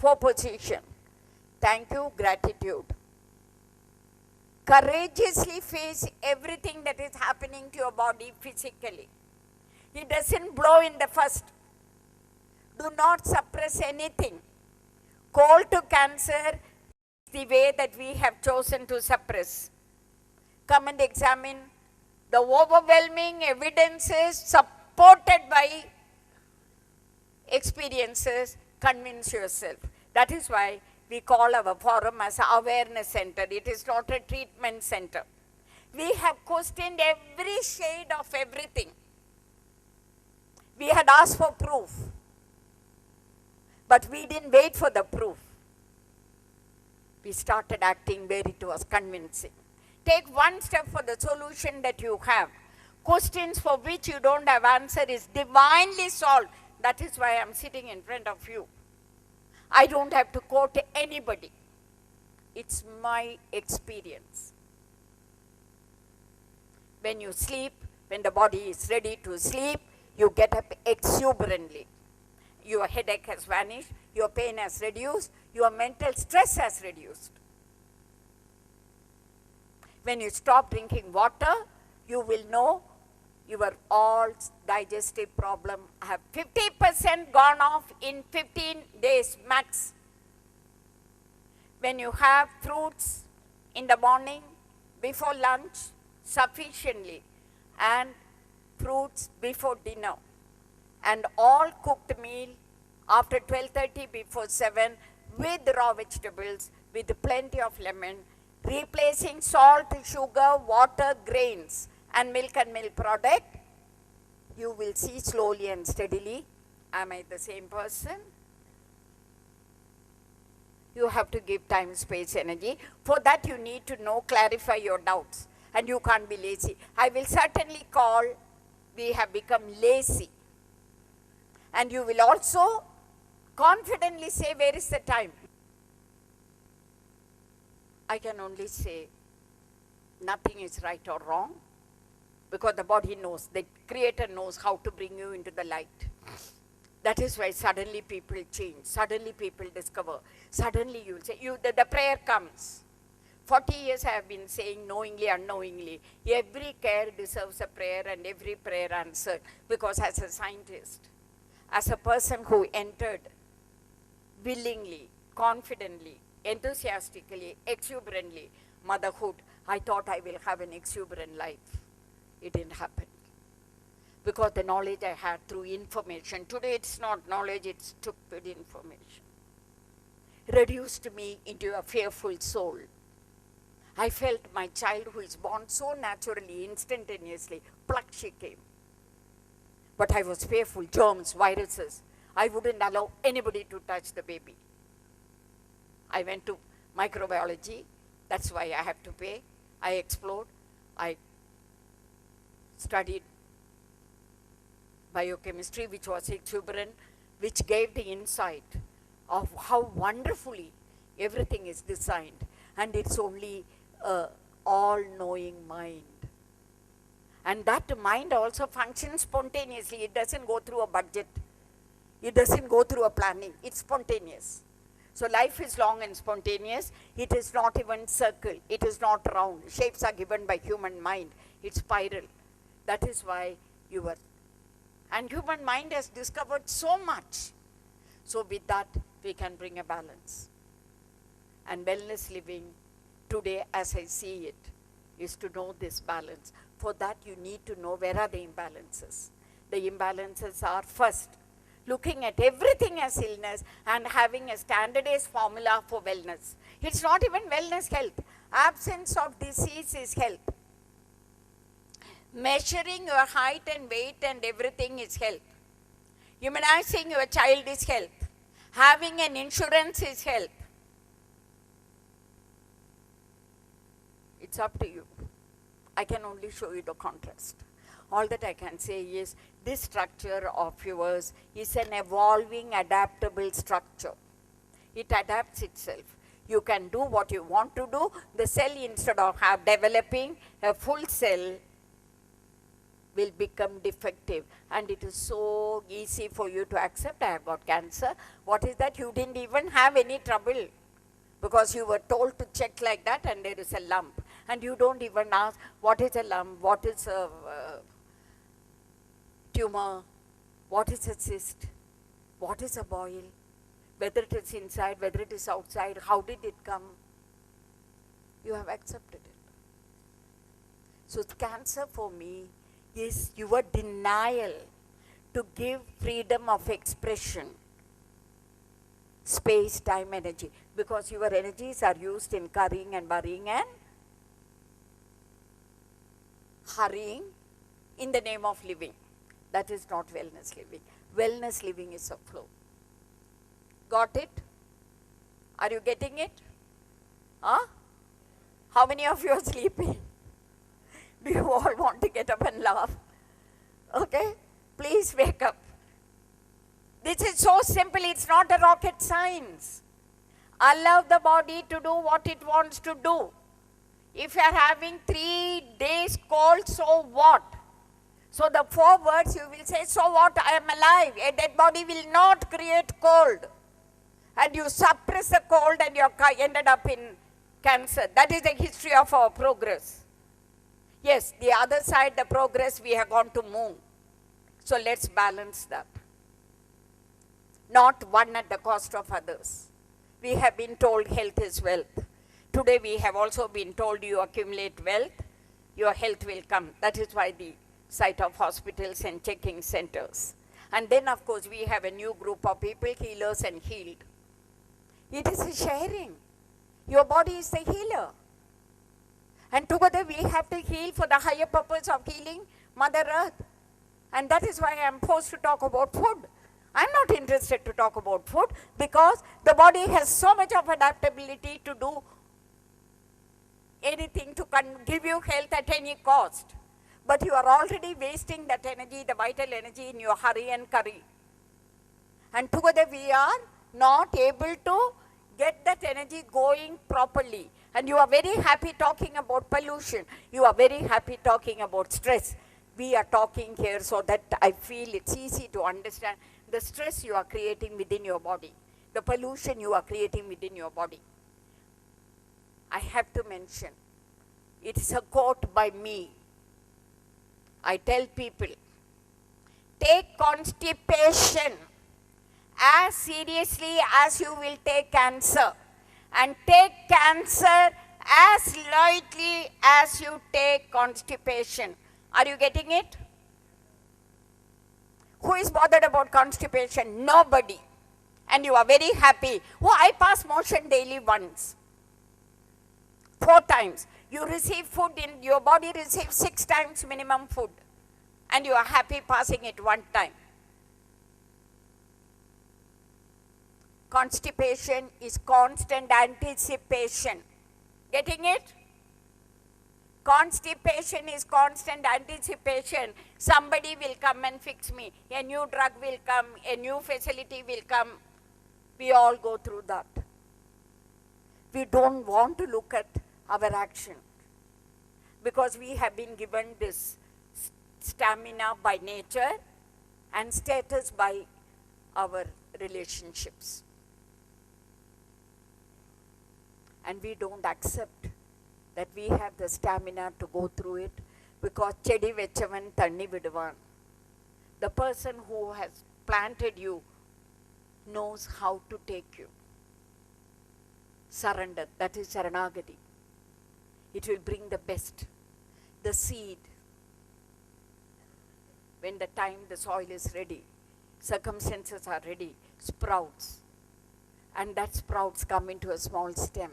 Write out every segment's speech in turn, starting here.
4 position. Thank you, gratitude. Courageously face everything that is happening to your body physically. It doesn't blow in the first. Do not suppress anything. Cold to cancer is the way that we have chosen to suppress. Come and examine the overwhelming evidences supported by experiences. Convince yourself. That is why we call our forum as an awareness center. It is not a treatment center. We have questioned every shade of everything. We had asked for proof, but we didn't wait for the proof. We started acting where it was convincing. Take one step for the solution that you have. Questions for which you don't have answer is divinely solved. That is why I'm sitting in front of you. I don't have to quote anybody. It's my experience. When you sleep, when the body is ready to sleep, you get up exuberantly. Your headache has vanished, your pain has reduced, your mental stress has reduced. When you stop drinking water, you will know your all digestive problem have 50% gone off in 15 days max. When you have fruits in the morning, before lunch, sufficiently, and fruits before dinner, and all cooked meal after 12:30 before 7 with raw vegetables, with plenty of lemon, replacing salt, sugar, water, grains, and milk product, you will see slowly and steadily, am I the same person? You have to give time, space, energy. For that you need to know, clarify your doubts, and you can't be lazy. I will certainly call, we have become lazy. And you will also confidently say, where is the time? I can only say, nothing is right or wrong, because the body knows, the Creator knows how to bring you into the light. That is why suddenly people change, suddenly people discover, suddenly you will say, the prayer comes. 40 years I have been saying, knowingly, unknowingly, every care deserves a prayer and every prayer answered, because as a scientist, as a person who entered willingly, confidently, enthusiastically, exuberantly, motherhood, I thought I will have an exuberant life. It didn't happen. Because the knowledge I had through information, today it's not knowledge, it's stupid information, reduced me into a fearful soul. I felt my child who is born so naturally, instantaneously, pluck she came. But I was fearful, germs, viruses. I wouldn't allow anybody to touch the baby. I went to microbiology, that's why I have to pay. I explored, I studied biochemistry, which was exuberant, which gave the insight of how wonderfully everything is designed. And it's only an all-knowing mind. And that mind also functions spontaneously. It doesn't go through a budget. It doesn't go through a planning. It's spontaneous. So life is long and spontaneous. It is not even circle. It is not round. Shapes are given by human mind. It's spiral. That is why you are. And human mind has discovered so much. So with that, we can bring a balance. And wellness living today, as I see it, is to know this balance. For that, you need to know where are the imbalances. The imbalances are first, looking at everything as illness and having a standardized formula for wellness. It's not even wellness, health. Absence of disease is health. Measuring your height and weight and everything is health. Immunizing your child is health. Having an insurance is health. It's up to you. I can only show you the contrast. All that I can say is this structure of yours is an evolving, adaptable structure. It adapts itself. You can do what you want to do. The cell, instead of developing a full cell, will become defective. And it is so easy for you to accept, I have got cancer. What is that? You didn't even have any trouble because you were told to check like that and there is a lump. And you don't even ask, what is a lump, what is a tumor, what is a cyst, what is a boil, whether it is inside, whether it is outside, how did it come? You have accepted it. So cancer for me is your denial to give freedom of expression, space, time, energy. Because your energies are used in currying and worrying and hurrying in the name of living. That is not wellness living. Wellness living is a flow. Got it? Are you getting it? Huh? How many of you are sleeping? Do you all want to get up and laugh? Okay? Please wake up. This is so simple, it's not a rocket science. Allow the body to do what it wants to do. If you are having 3 days cold, so what? So the 4 words you will say, so what, I am alive. A dead body will not create cold. And you suppress the cold and you ended up in cancer. That is the history of our progress. Yes, the other side, the progress, we have gone to moon. So let's balance that. Not one at the cost of others. We have been told health is wealth. Today we have also been told you accumulate wealth, your health will come. That is why the site of hospitals and checking centers. And then of course we have a new group of people, healers and healed. It is a sharing. Your body is the healer. And together we have to heal for the higher purpose of healing Mother Earth. And that is why I am forced to talk about food. I am not interested to talk about food because the body has so much of adaptability to do anything to give you health at any cost. But you are already wasting that energy, the vital energy in your hurry and curry. And together we are not able to get that energy going properly. And you are very happy talking about pollution. You are very happy talking about stress. We are talking here so that I feel it's easy to understand the stress you are creating within your body, the pollution you are creating within your body. I have to mention, it is a quote by me. I tell people, take constipation as seriously as you will take cancer, and take cancer as lightly as you take constipation. Are you getting it? Who is bothered about constipation? Nobody. And you are very happy. Oh, I pass motion daily once. 4 times. You receive food in your body, receives 6 times minimum food. And you are happy passing it 1 time. Constipation is constant anticipation. Getting it? Constipation is constant anticipation. Somebody will come and fix me. A new drug will come. A new facility will come. We all go through that. We don't want to look at our action because we have been given this stamina by nature and status by our relationships. And we don't accept that we have the stamina to go through it because chedi vechavan thanni viduvan. The person who has planted you knows how to take you. Surrender, that is Sharanagati. It will bring the best. The seed, when the time the soil is ready, circumstances are ready, sprouts. And that sprouts come into a small stem.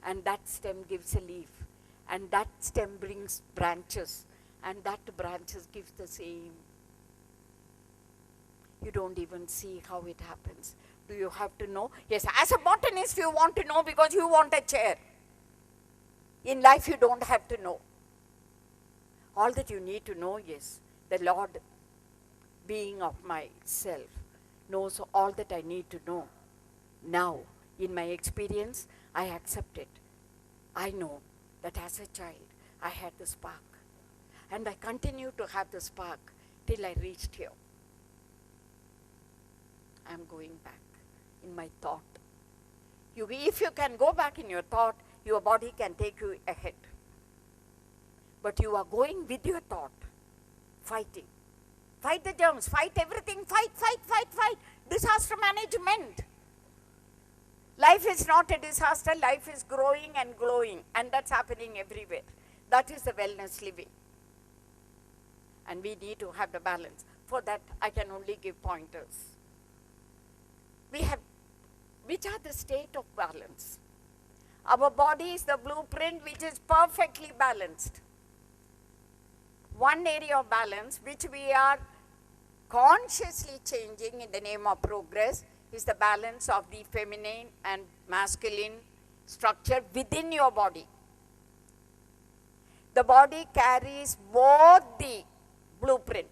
And that stem gives a leaf. And that stem brings branches. And that branches gives the same. You don't even see how it happens. Do you have to know? Yes, as a botanist you want to know because you want a chair. In life you don't have to know. All that you need to know is the Lord, being of myself, knows all that I need to know. Now, in my experience, I accept it. I know that as a child, I had the spark. And I continued to have the spark till I reached here. I am going back in my thought. If you can go back in your thought, your body can take you ahead. But you are going with your thought, fighting. Fight the germs, fight everything, fight. Disaster management. Life is not a disaster, life is growing and glowing, and that's happening everywhere. That is the wellness living. And we need to have the balance. For that, I can only give pointers. Which are the state of balance? Our body is the blueprint which is perfectly balanced. One area of balance which we are consciously changing in the name of progress is the balance of the feminine and masculine structure within your body. The body carries both the blueprint.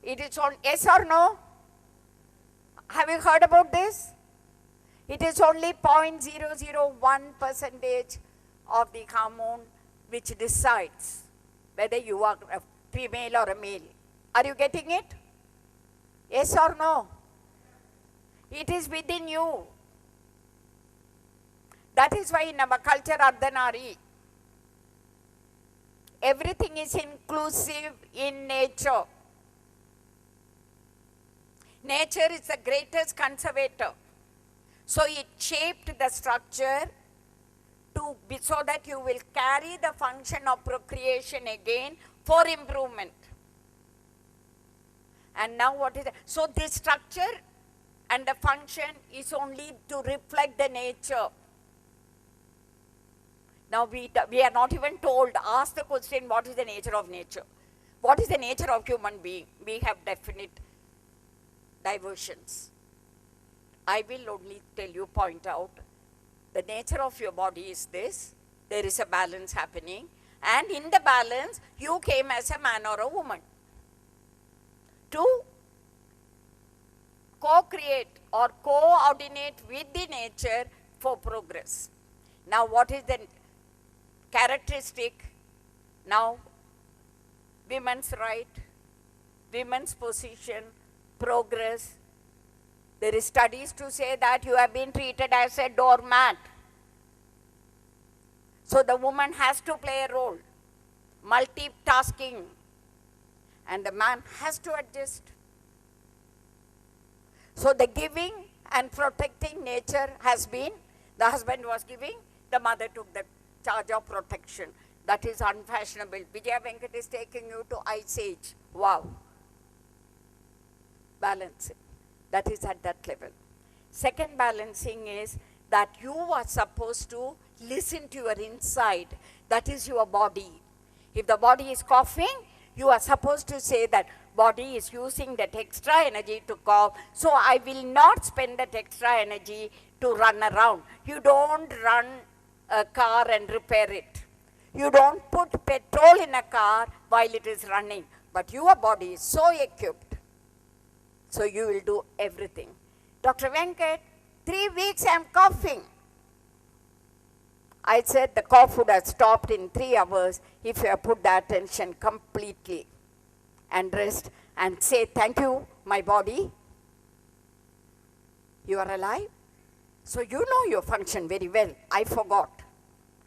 It is on yes or no? Have you heard about this? It is only 0.001% of the hormone which decides whether you are a female or a male. Are you getting it? Yes or no? It is within you. That is why in our culture, Ardhanari, everything is inclusive in nature. Nature is the greatest conservator. So it shaped the structure so that you will carry the function of procreation again for improvement. And now what is it? So this structure and the function is only to reflect the nature. Now we are not even told, ask the question, what is the nature of nature? What is the nature of human being? We have definite diversions. I will only tell you, point out, the nature of your body is this. There is a balance happening. And in the balance, you came as a man or a woman to co-create or coordinate with the nature for progress. Now what is the characteristic? Now women's right, women's position, progress. There is studies to say that you have been treated as a doormat. So the woman has to play a role, multitasking, and the man has to adjust. So the giving and protecting nature has been, the husband was giving, the mother took the charge of protection. That is unfashionable. Vijaya Venkat is taking you to Ice Age. Wow. Balancing. That is at that level. Second balancing is that you are supposed to listen to your inside. That is your body. If the body is coughing, you are supposed to say that body is using that extra energy to cough, so I will not spend that extra energy to run around. You don't run a car and repair it. You don't put petrol in a car while it is running. But your body is so equipped. So you will do everything. Dr. Venkat, 3 weeks I am coughing. I said the cough would have stopped in 3 hours if you have put the attention completely and rest and say, thank you, my body. You are alive. So you know your function very well. I forgot.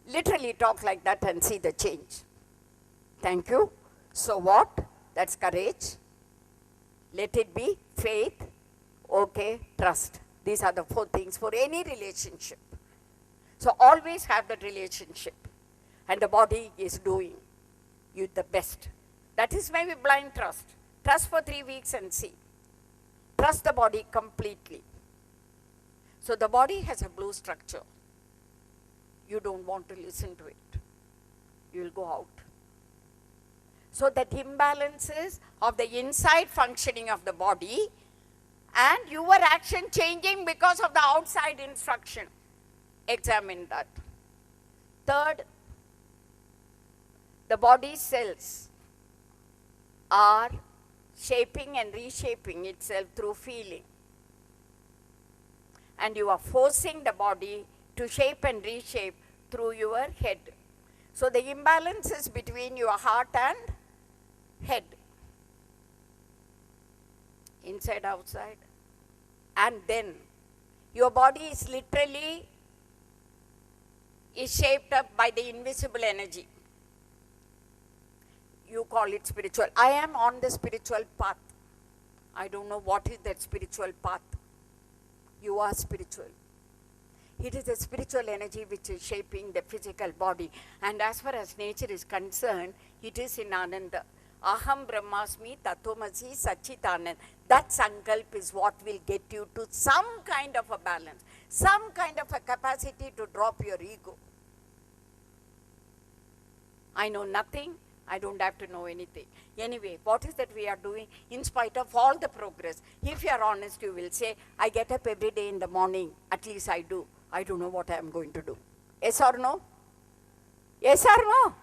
Literally talk like that and see the change. Thank you. So what? That's courage. Let it be faith, okay, trust. These are the 4 things for any relationship. So always have that relationship. And the body is doing you the best. That is why we blind trust. Trust for 3 weeks and see. Trust the body completely. So the body has a blue structure. You don't want to listen to it. You will go out. So that imbalances of the inside functioning of the body and your action changing because of the outside instruction. Examine that. Third, the body cells are shaping and reshaping itself through feeling. And you are forcing the body to shape and reshape through your head. So the imbalance is between your heart and head. Inside, outside. And then your body is literally shaped up by the invisible energy. You call it spiritual. I am on the spiritual path. I don't know what is that spiritual path. You are spiritual. It is the spiritual energy which is shaping the physical body. And as far as nature is concerned, it is in Ananda. Aham Brahmasmi Tatvamasi Sachitanand. That sankalp is what will get you to some kind of a balance, some kind of a capacity to drop your ego. I know nothing, I don't have to know anything. Anyway, what is that we are doing in spite of all the progress? If you are honest, you will say, I get up every day in the morning, at least I do. I don't know what I am going to do. Yes or no? Yes or no?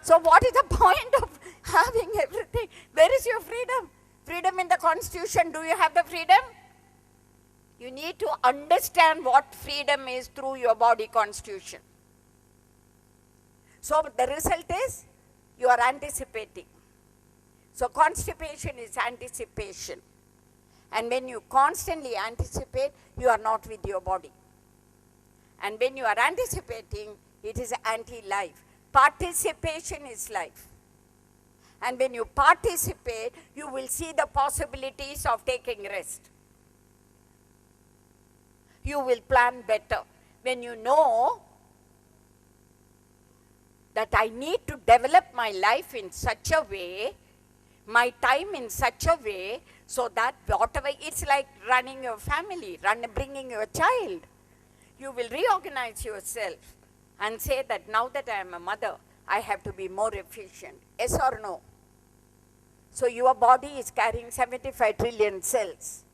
So what is the point of having everything? Where is your freedom? Freedom in the Constitution. Do you have the freedom? You need to understand what freedom is through your body constitution. So the result is you are anticipating. So constipation is anticipation. And when you constantly anticipate, you are not with your body. And when you are anticipating, it is anti-life. Participation is life. And when you participate, you will see the possibilities of taking rest. You will plan better. When you know that I need to develop my life in such a way, my time in such a way, so that whatever, it's like running your family, bringing your child. You will reorganize yourself and say that now that I am a mother, I have to be more efficient. Yes or no? So your body is carrying 75 trillion cells,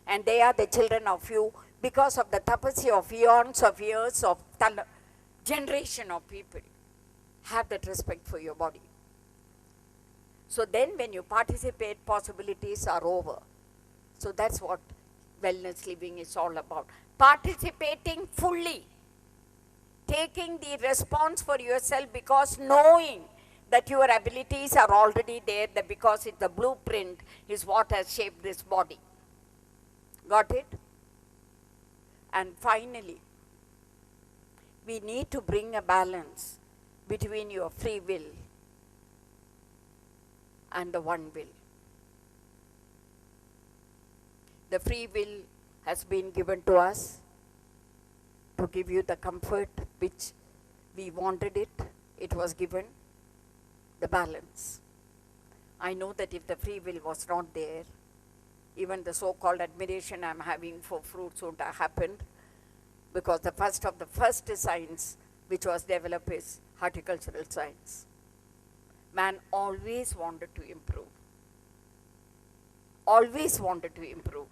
and they are the children of you because of the tapasya of eons of years of generation of people. Have that respect for your body. So then when you participate, possibilities are over. So that's what wellness living is all about. Participating fully. Taking the response for yourself, because knowing that your abilities are already there, that because the blueprint is what has shaped this body. Got it? And finally, we need to bring a balance between your free will and the one will. The free will has been given to us to give you the comfort which we wanted it. It was given. The balance. I know that if the free will was not there, even the so-called admiration I'm having for fruits wouldn't have happened, because the first science which was developed is horticultural science. Man always wanted to improve. Always wanted to improve.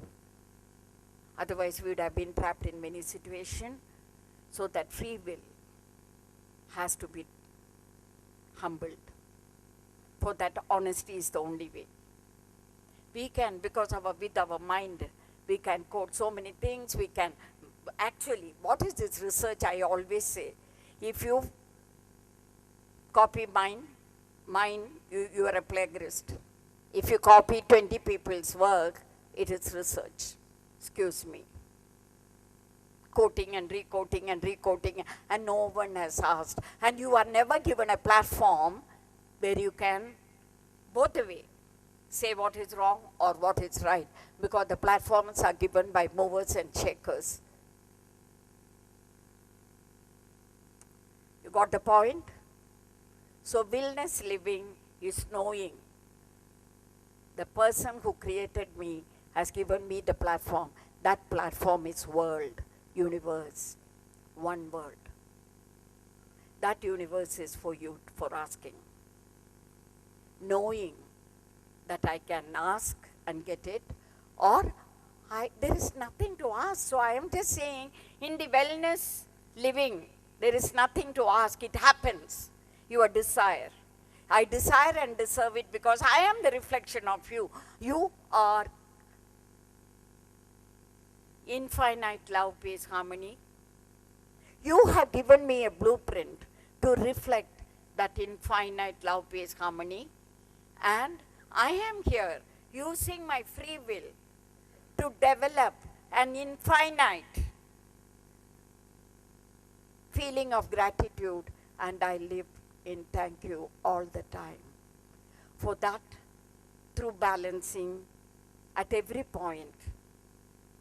Otherwise we would have been trapped in many situations. So that free will has to be humbled. For that honesty is the only way. We can, because with our mind, we can quote so many things, we can, actually, what is this research I always say? If you copy mine, you are a plagiarist. If you copy 20 people's work, it is research. Excuse me. Quoting and requoting and no one has asked. And you are never given a platform where you can, both the way, say what is wrong or what is right, because the platforms are given by movers and shakers. You got the point? So wellness living is knowing the person who created me has given me the platform. That platform is world, universe, one world. That universe is for you, for asking. Knowing that I can ask and get it, or there is nothing to ask. So I am just saying, in the wellness living, there is nothing to ask. It happens. Your desire. I desire and deserve it because I am the reflection of you. You are infinite love, peace, harmony. You have given me a blueprint to reflect that infinite love, peace, harmony. And I am here using my free will to develop an infinite feeling of gratitude, and I live in thank you all the time. For that, through balancing at every point,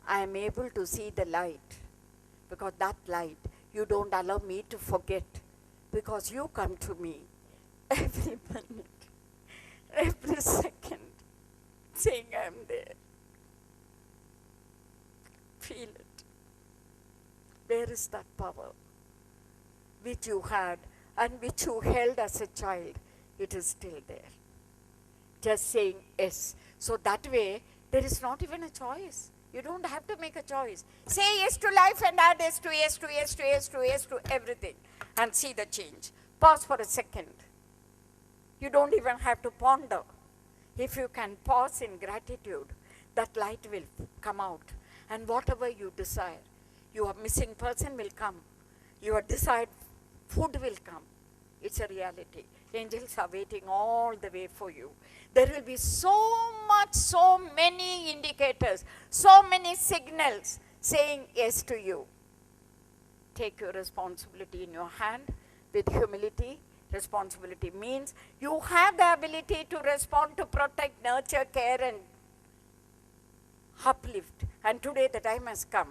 I am able to see the light, because that light you don't allow me to forget, because you come to me every minute, every second, saying I am there. Feel it. Where is that power which you had and which you held as a child? It is still there. Just saying yes. So that way, there is not even a choice. You don't have to make a choice. Say yes to life and add yes to yes to yes to yes to yes to everything and see the change. Pause for a second. You don't even have to ponder. If you can pause in gratitude, that light will come out. And whatever you desire, your missing person will come. Your desired food will come. It's a reality. Angels are waiting all the way for you. There will be so many indicators, so many signals saying yes to you. Take your responsibility in your hand with humility. Responsibility means you have the ability to respond, to protect, nurture, care, and uplift. And today the time has come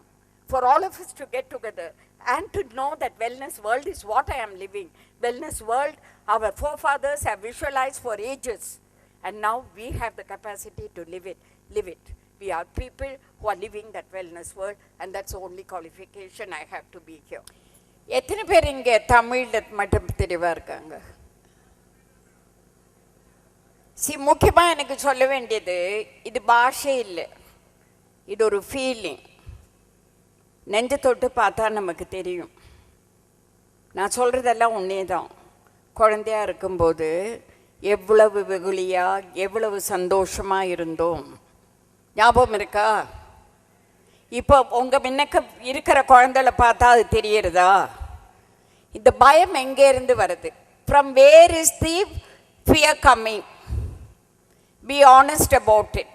for all of us to get together and to know that wellness world is what I am living. Wellness world, our forefathers have visualized for ages. And now we have the capacity to live it. We are people who are living that wellness world, and that's the only qualification I have to be here. எத்தனை பேர் இங்கே தமிழில் மட்டும் தெளிவாக இருக்காங்க? முக்கியமாக எனக்கு சொல்ல வேண்டியது, இது பாஷை இல்லை, இது ஒரு ஃபீலிங். நெஞ்சு தொட்டு பார்த்தா நமக்கு தெரியும். நான் சொல்கிறதெல்லாம் உன்னே தான். குழந்தையாக இருக்கும்போது எவ்வளவு வெகுளியாக, எவ்வளவு சந்தோஷமாக இருந்தோம். ஞாபகம் இருக்கா? இப்போ உங்கள் முன்னக்க இருக்கிற குழந்தைகளை பார்த்தா அது தெரியறதா? இந்த பயம் எங்கேருந்து வருது? From where is the fear coming? Be honest about it.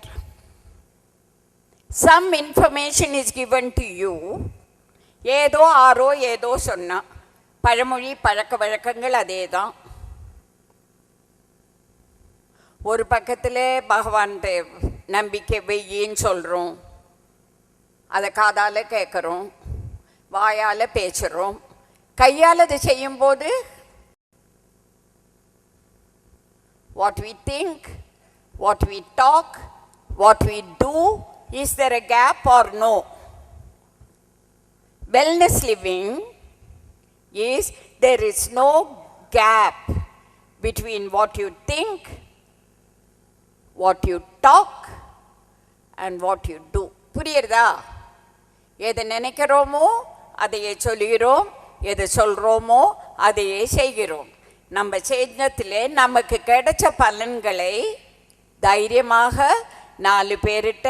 Some information is given to you. ஏதோ ஆரோ ஏதோ சொன்னா, பழமொழி பழக்க வழக்கங்கள் அதே தான். ஒரு பக்கத்தில் பகவான் நம்பிக்கை வெய்யின்னு சொல்கிறோம், அதை காதால் கேட்குறோம், வாயால் பேசுகிறோம், கையால் அதை செய்யும்போது what we think, what we talk, what we do, is there a gap or no? Wellness living is there is no gap between what you think, what you talk, and what you do. புரியுறதா? எதை நினைக்கிறோமோ அதையே சொல்கிறோம், எதை சொல்கிறோமோ அதையே செய்கிறோம். நம்ம செய்தத்திலே நமக்கு கிடைச்ச பலன்களை தைரியமாக 4 பேர்கிட்ட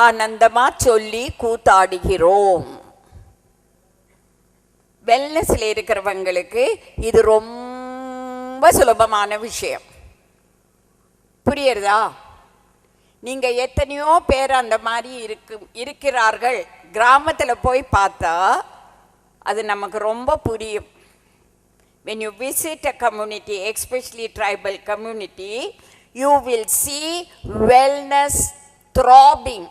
ஆனந்தமாக சொல்லி கூத்தாடுகிறோம். வெல்னஸில் இருக்கிறவங்களுக்கு இது ரொம்ப சுலபமான விஷயம். புரியுறதா? நீங்கள் எத்தனையோ பேர் அந்த மாதிரி இருக்கிறார்கள். கிராமத்தில் போய் பார்த்தா அது நமக்கு ரொம்ப புரியும். When you visit a community, especially tribal community, you will see wellness throbbing.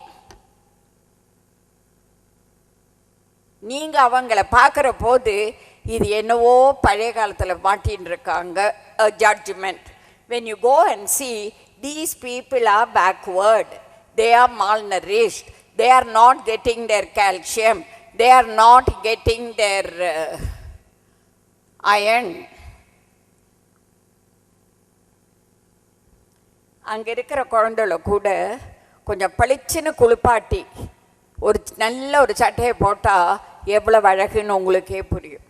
நீங்கள் அவங்கள பார்க்குற போது இது என்னவோ பழைய காலத்தில் மாட்டின்னு இருக்காங்க, a judgment. When you go and see, these people are backward, they are malnourished, they are not getting their calcium, they are not getting their iron. அங்கே இருக்கிற குழந்தைகளை கூட கொஞ்சம் பளிச்சுன்னு குளிப்பாட்டி ஒரு நல்ல ஒரு சட்டையை போட்டால் எவ்வளோ அழகுன்னு உங்களுக்கே புரியும்.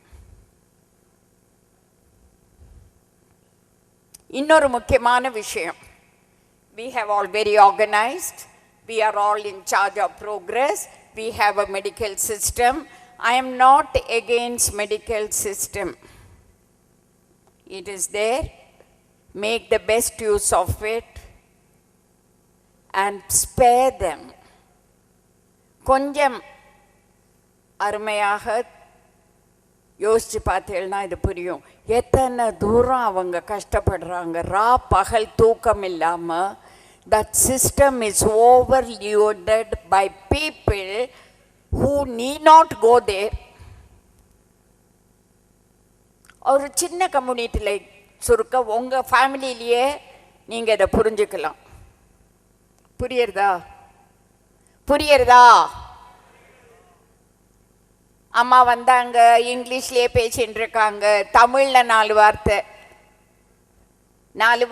இன்னொரு முக்கியமான விஷயம், we have all very organized, we are all in charge of progress, we have a medical system. I am not against medical system. It is there. Make the best use of it and spare them. கொஞ்சம் அருமையாக யோசிச்சு பார்த்தேன்னா இது புரியும். எத்தனை தூரம் அவங்க கஷ்டப்படுறாங்க, பகல் தூக்கம் இல்லாமல். That system is overloaded by people who need not go there. ஒரு சின்ன கம்யூனிட்டியில் சுருக்க உங்கள் ஃபேமிலியிலேயே நீங்கள் இதை புரிஞ்சுக்கலாம். புரியுறதா? அம்மா வந்தாங்க, இங்கிலீஷ்லேயே பேசின்னு இருக்காங்க, தமிழில் 4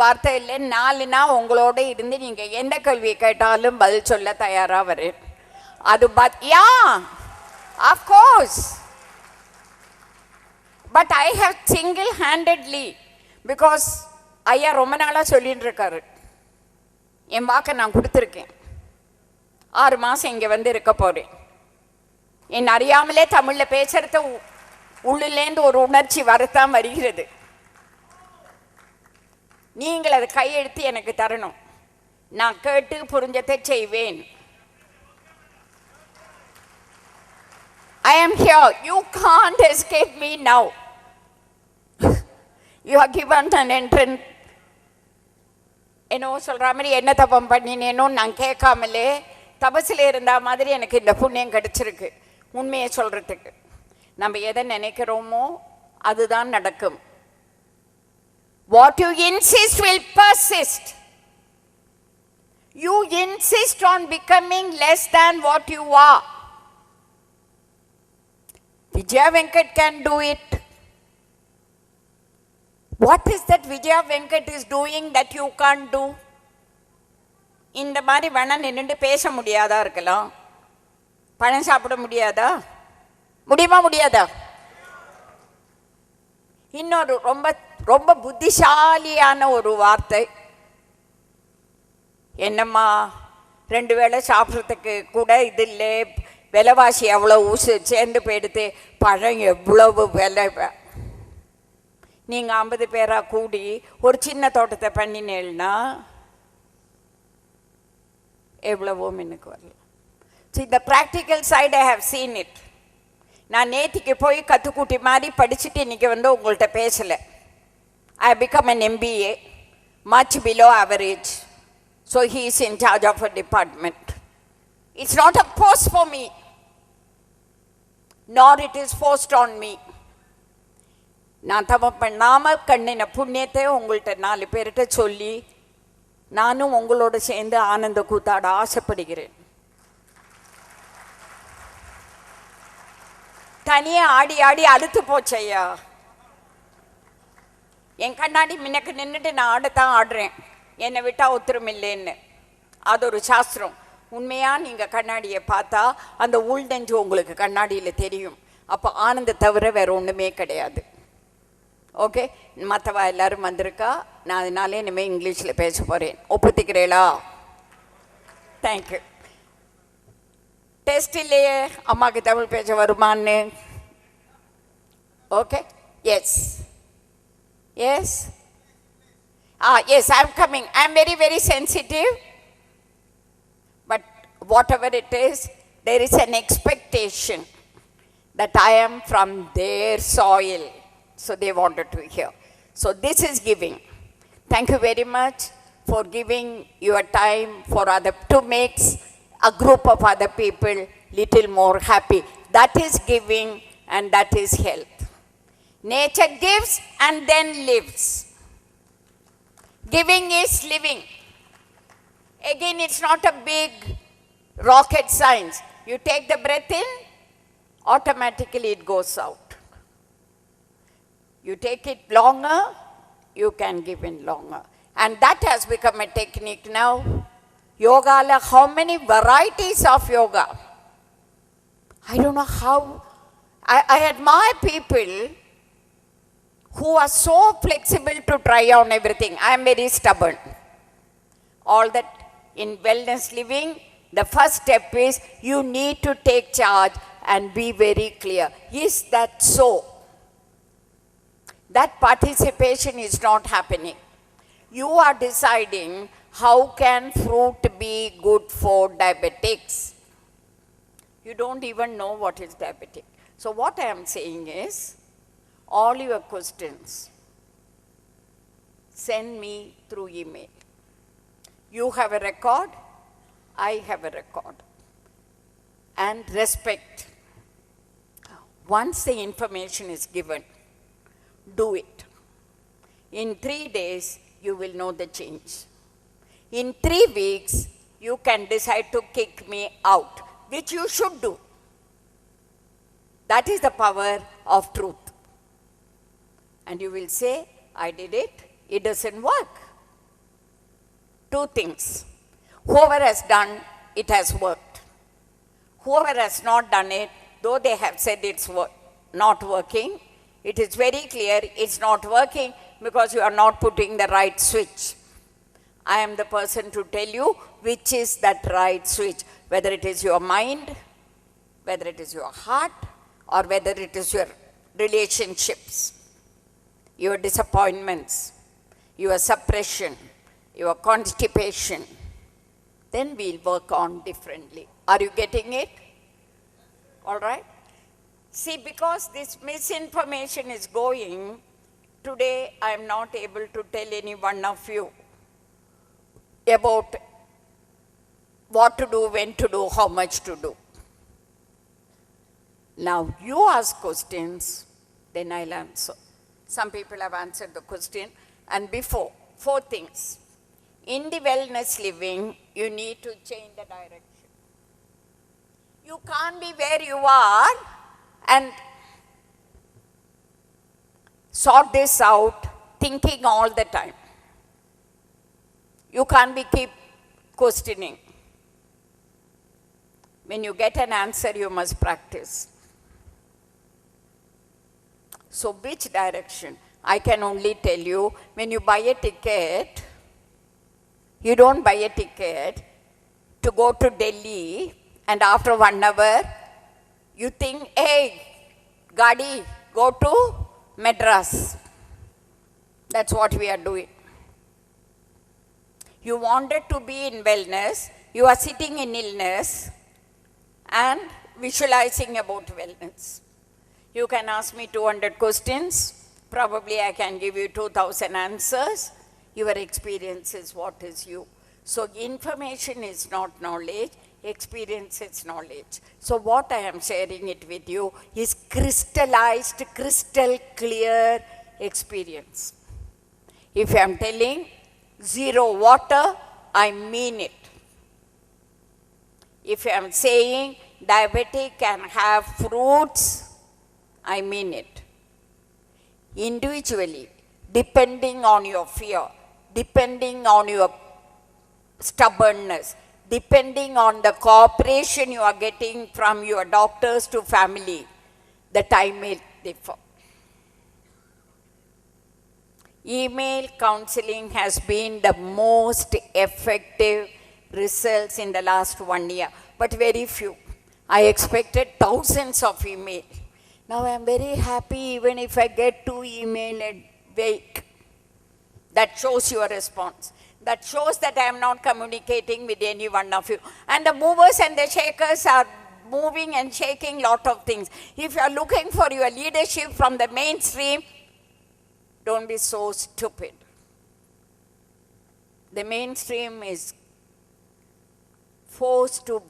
வார்த்தை இல்லை 4னா உங்களோட இருந்து நீங்கள் எந்த கேள்வி கேட்டாலும் பதில் சொல்ல தயாராக வரேன். அது yeah of course. But I have single handedly, because ஐயா ரொம்ப நாளாக சொல்லின்னு இருக்காரு. என் வாக்கை நான் கொடுத்துருக்கேன். 6 மாதம் இங்கே வந்து இருக்க போகிறேன். என் அறியாமலே தமிழில் பேசுகிறத உள்ளுலேருந்து ஒரு உணர்ச்சி வரத்தான் வருகிறது. நீங்கள் அதை கையெழுத்து எனக்கு தரணும். நான் கேட்டு புரிஞ்சதை செய்வேன். I am here. You can't escape me now. You are given an entrance. என்னோ சொல்கிற மாதிரி என்ன தப்பம் பண்ணினேனோ நான் கேட்காமலே தபசில் இருந்த மாதிரி எனக்கு இந்த புண்ணியம் கிடச்சிருக்கு. உண்மையை சொல்கிறதுக்கு நம்ம எதை நினைக்கிறோமோ அதுதான் நடக்கும். What you insist will persist. You insist on becoming less than what you are. Vijaya Venkat can do it. What is that Vijaya Venkat is doing that you can't do? இந்த மாதிரி வேணா நின்று பேச முடியாதா இருக்கலாம், பழம் சாப்பிட முடியாதா? இன்னொரு ரொம்ப ரொம்ப புத்திசாலியான ஒரு வார்த்தை, என்னம்மா 2 வேளை சாப்பிட்றதுக்கு கூட இது இல்லை, விலைவாசி எவ்வளோ சேர்ந்து போயிடுது, பழம் எவ்வளவு விலை. நீங்கள் 50 பேராக கூடி ஒரு சின்ன தோட்டத்தை பண்ணினேன்னா எவ்வளவோ மின்னுக்கு வரல. See, the practical side I have seen it. நான் நேத்திக்கு போய் கற்றுக்கூட்டி மாதிரி படிச்சுட்டு இன்றைக்கி வந்து உங்கள்கிட்ட பேசலை. I have become an MBA, much below average. So he is in charge of a department. It's not a post for me, nor it is forced on me. நான் தவம் பண்ணாமல் கண்ணின புண்ணியத்தை உங்கள்கிட்ட 4 பேர்கிட்ட சொல்லி நானும் உங்களோட சேர்ந்து ஆனந்த கூத்தாட ஆசைப்படுகிறேன். தனியாக ஆடி ஆடி அழுத்து போச்சையா. என் கண்ணாடி முன்னக்கு நின்றுட்டு நான் ஆடத்தான் ஆடுறேன், என்னை விட்டால் ஒத்துரும் இல்லைன்னு. அது ஒரு சாஸ்திரம். உண்மையாக நீங்கள் கண்ணாடியை பார்த்தா அந்த உள்நெஞ்சு உங்களுக்கு கண்ணாடியில் தெரியும். அப்போ ஆனந்த தவிர வேறு ஒன்றுமே கிடையாது. ஓகே, மற்றவா எல்லோரும் வந்திருக்கா, நான் அதனாலே இனிமேல் இங்கிலீஷில் பேச போகிறேன். ஒப்புத்திக்கிறீங்களா? தேங்க்யூ. டெஸ்ட் இல்லையே அம்மாவுக்கு தமிழ் பேச வருமான்னு? Okay, yes yes yes, I am coming. I am very very sensitive. But whatever it is, there is an expectation that I am from their soil. So they wanted to hear. So this is giving. Thank you very much for giving your time for other, to make a group of other people little more happy. That is giving and that is health. Nature gives and then lives. Giving is living. Again, it's not a big rocket science. You take the breath in, automatically it goes out. You take it longer, you can give in longer. And that has become a technique now. Yoga, how many varieties of yoga? I don't know how. I admire people who are so flexible to try on everything. I am very stubborn. All that in wellness living, the first step is you need to take charge and be very clear. Is that so? That participation is not happening. You are deciding how can fruit be good for diabetics. You don't even know what is diabetic. So what I am saying is, all your questions, send me through email. You have a record, I have a record. And respect. Once the information is given, do it. In 3 days, you will know the change. In 3 weeks, you can decide to kick me out, which you should do. That is the power of truth. And you will say, I did it, it doesn't work. 2 things. Whoever has done, it has worked. Whoever has not done it, though they have said it's not working, it is very clear it's not working because you are not putting the right switch. I am the person to tell you which is that right switch, whether it is your mind, whether it is your heart, or whether it is your relationships, your disappointments, your suppression, your constipation. Then we'll work on differently. Are you getting it? All right? See, because this misinformation is going, today I am not able to tell any one of you about what to do, when to do, how much to do. Now, you ask questions, then I'll answer. Some people have answered the question. And before, 4 things. In the wellness living, you need to change the direction. You can't be where you are and sort this out thinking all the time. You can't be keep questioning. When you get an answer, you must practice. So which direction? I can only tell you, when you buy a ticket, you don't buy a ticket to go to Delhi and after 1 hour, you think, hey, Gadi, go to Madras. That's what we are doing. You wanted to be in wellness, you are sitting in illness and visualizing about wellness. You can ask me 200 questions, probably I can give you 2,000 answers. Your experience is what is you. So information is not knowledge, experience is knowledge. So what I am sharing it with you is crystallized, crystal clear experience. If I am telling 0 water, I mean it. If I am saying diabetic can have fruits, I mean it. Individually, depending on your fear, depending on your stubbornness, depending on the cooperation you are getting from your doctors to family, the time may differ. Email counseling has been the most effective results in the last 1 year, but very few. I expected thousands of email. Now I am very happy even if I get 2 email a week. That shows your response. That shows that I am not communicating with any one of you. And the movers and the shakers are moving and shaking lot of things. If you are looking for your leadership from the mainstream, don't be so stupid. The mainstream is forced to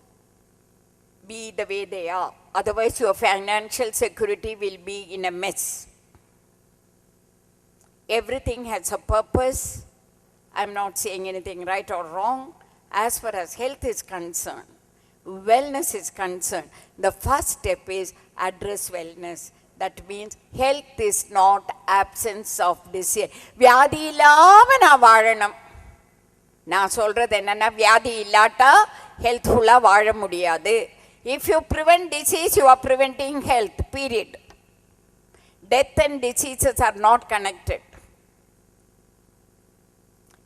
be the way they are. Otherwise, your financial security will be in a mess. Everything has a purpose. I'm not saying anything right or wrong. As far as health is concerned, wellness is concerned, the first step is address wellness. That means health is not absence of disease. வியாதி இல்லாம நான் வாழணும். நான் சொல்றது என்னன்னா வியாதி இல்லாட்டா ஹெல்த்ஃபுல்லா வாழ முடியாது. If you prevent disease, you are preventing health, period. Death and diseases are not connected.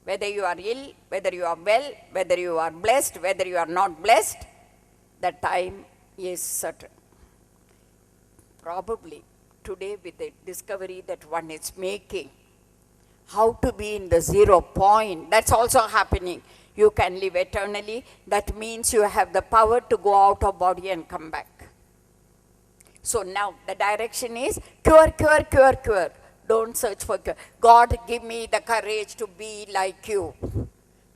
Whether you are ill, whether you are well, whether you are blessed, whether you are not blessed, the time is certain. Probably today with the discovery that one is making, how to be in the 0 point, that's also happening. You can live eternally. That means you have the power to go out of body and come back. So now the direction is cure, cure, cure, cure. Don't search for cure. God, give me the courage to be like you,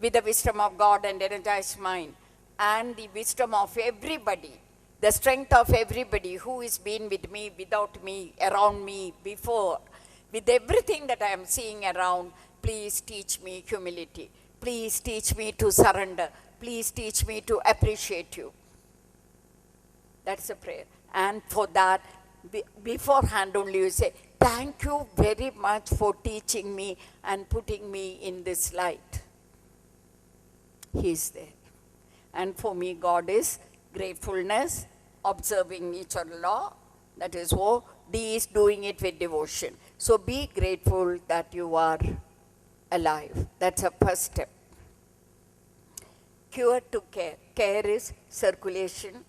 with the wisdom of God and energized mind, and the wisdom of everybody, the strength of everybody who has been with me, without me, around me, before, with everything that I am seeing around. Please teach me humility. Please teach me to surrender. Please teach me to appreciate you. That's a prayer. And for that, beforehand only you say, thank you very much for teaching me and putting me in this light. He is there. And for me, God is gratefulness, observing nature law. That is what D is, doing it with devotion. So be grateful that you are alive. That's a first step. Cure to care. Care is circulation,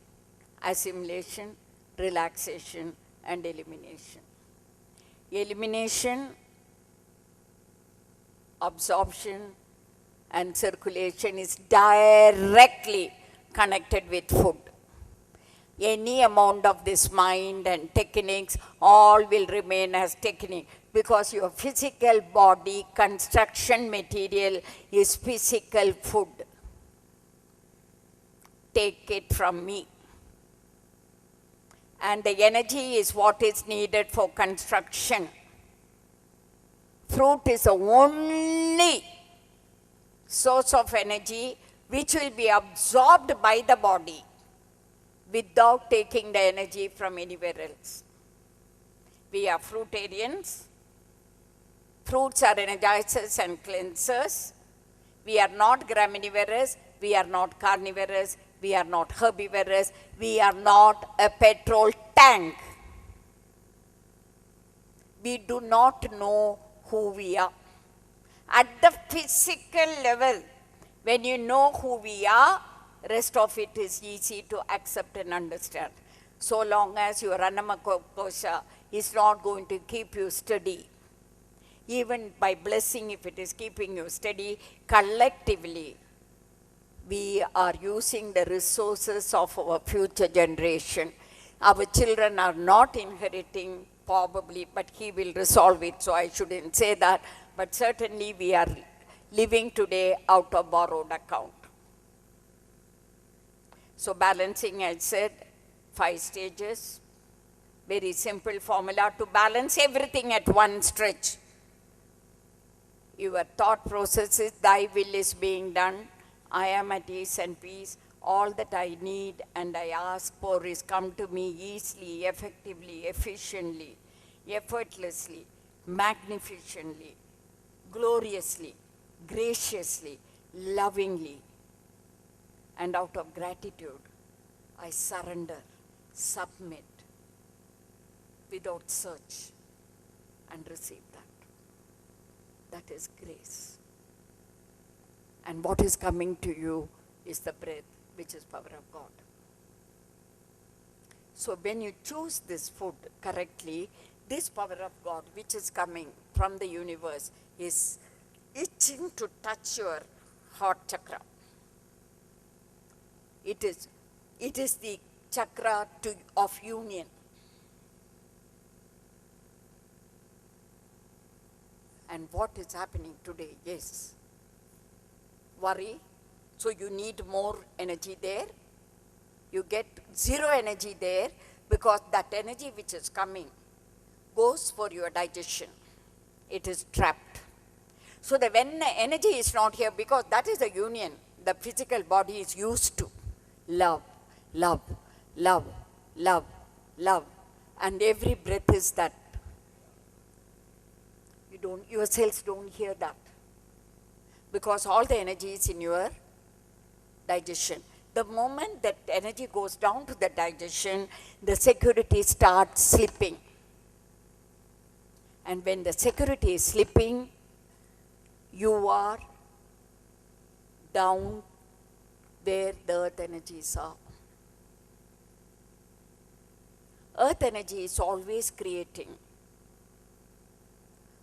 assimilation, relaxation, and elimination. Elimination, absorption, and circulation is directly connected with food. Any amount of this mind and techniques, all will remain as technique, because your physical body construction material is physical food. Take it from me. And the energy is what is needed for construction. Fruit is the only source of energy which will be absorbed by the body without taking the energy from anywhere else. We are fruitarians. Fruits are energizers and cleansers. We are not graminivorous. We are not carnivorous. We are not herbivorous. We are not a petrol tank. We do not know who we are. At the physical level, when you know who we are, rest of it is easy to accept and understand. So long as your Ramappa kosha is not going to keep you steady. Even by blessing, if it is keeping you steady, collectively, we are using the resources of our future generation. Our children are not inheriting, probably, but he will resolve it, so I shouldn't say that. But certainly we are living today out of borrowed account. So balancing, I said, 5 stages. Very simple formula to balance everything at one stretch. Your thought process is, thy will is being done. I am at ease and peace. All that I need and I ask for is come to me easily, effectively, efficiently, effortlessly, magnificently, gloriously, graciously, lovingly. And out of gratitude, I surrender, submit, without search, and receive that. That is grace. And what is coming to you is the breath, which is power of God. So when you choose this food correctly, this power of God, which is coming from the universe, is itching to touch your heart chakra. It is the chakra of union. And what is happening today? Yes. Worry. So you need more energy there. You get zero energy there, because that energy which is coming goes for your digestion. It is trapped. So that when the energy is not here, because that is the union the physical body is used to. Love, love, love, love, love. And every breath is that. Your cells don't hear that. Because all the energy is in your digestion. The moment that energy goes down to the digestion, the security starts slipping. And when the security is slipping, you are down where the earth energies are. Earth energy is always creating.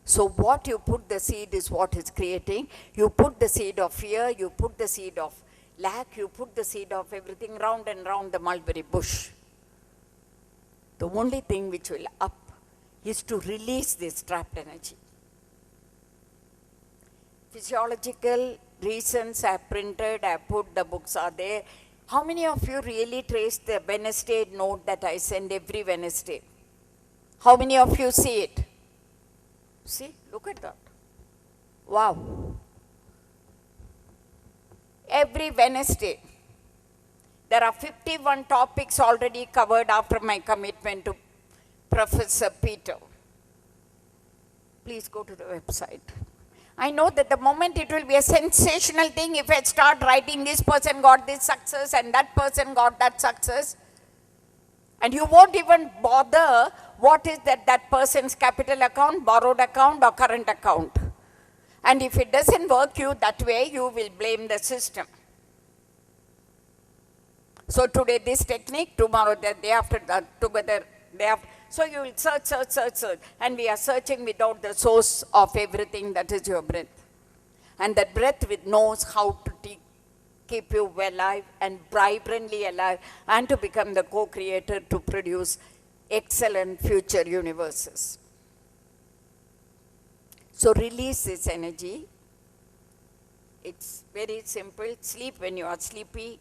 So what you put the seed is what is creating. You put the seed of fear, you put the seed of lack, you put the seed of everything round and round the mulberry bush. The only thing which will up is to release this trapped energy. Physiological reasons I have printed, I have put, the books are there. How many of you really trace the Wednesday note that I send every Wednesday? How many of you see it? See, look at that. Wow. Every Wednesday, there are 51 topics already covered after my commitment to Professor Peter. Please go to the website. I know that the moment it will be a sensational thing if I start writing this person got this success and that person got that success. And you won't even bother what is that person's capital account, borrowed account or current account. And if it doesn't work you that way, you will blame the system. So today this technique, tomorrow the day after that, together day after. So you will search. And we are searching without the source of everything, that is your breath. And that breath knows how to keep you alive and vibrantly alive and to become the co-creator to produce excellent future universes. So release this energy. It's very simple. Sleep when you are sleepy.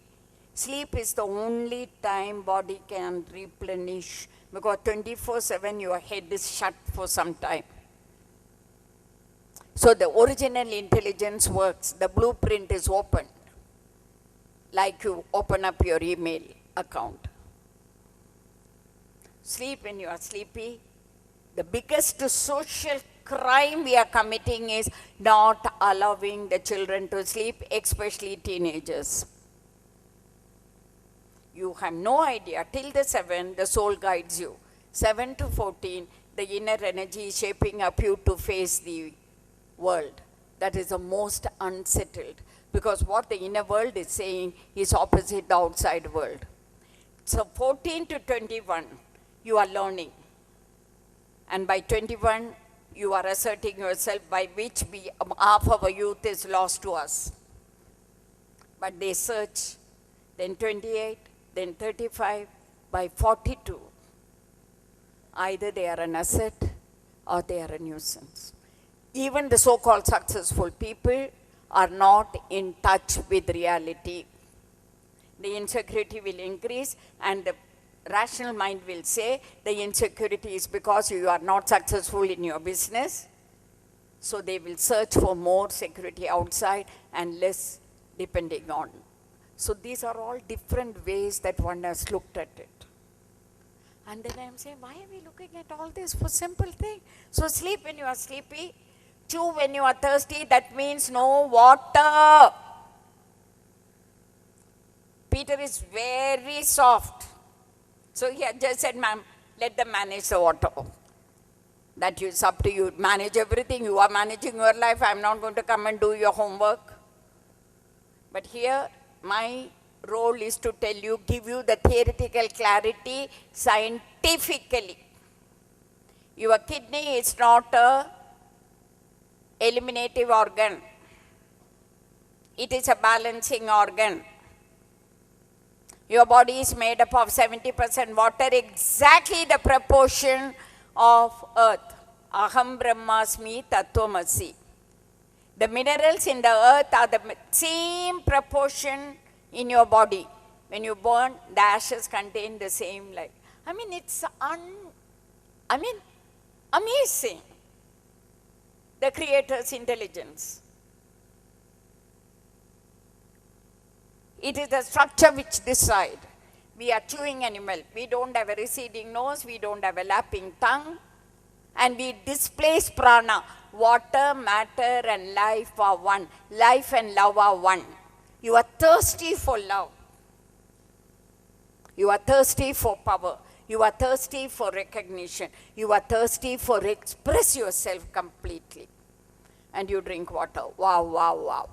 Sleep is the only time body can replenish, because 24/7 your head is shut for some time. So the original intelligence works. The blueprint is open, like you open up your email account. Sleep when you are sleepy. The biggest social crime we are committing is not allowing the children to sleep, especially teenagers. You have no idea. Till the 7, the soul guides you. 7 to 14, the inner energy is shaping up you to face the world. That is the most unsettled. Because what the inner world is saying is opposite the outside world. So 14 to 21, you are learning. And by 21, you are asserting yourself, by which half of our youth is lost to us. But they search, then 28, then 35, by 42, either they are an asset or they are a nuisance. Even the so-called successful people are not in touch with reality. The insecurity will increase, and the rational mind will say the insecurity is because you are not successful in your business. So they will search for more security outside and less depending on. So these are all different ways that one has looked at it. And then I am saying, why are we looking at all this for simple thing? So sleep when you are sleepy, chew when you are thirsty, that means no water. Peter is very soft. So he had just said, ma'am, let them manage the water. That is up to you. Manage everything. You are managing your life. I am not going to come and do your homework. But here, my role is to tell you, give you the theoretical clarity scientifically. Your kidney is not a eliminative organ. It is a balancing organ. Your body is made up of 70% water, exactly the proportion of earth. Aham Brahmasmi Tattvamasi. The minerals in the earth are the same proportion in your body. When you burn, the ashes contain the same light. I mean, it's amazing. The Creator's intelligence. It is the structure which decide. We are chewing animal. We don't have a receding nose. We don't have a lapping tongue. And we displace prana. Water, matter and life are one. Life and love are one. You are thirsty for love. You are thirsty for power. You are thirsty for recognition. You are thirsty for express yourself completely. And you drink water. Wow, wow, wow.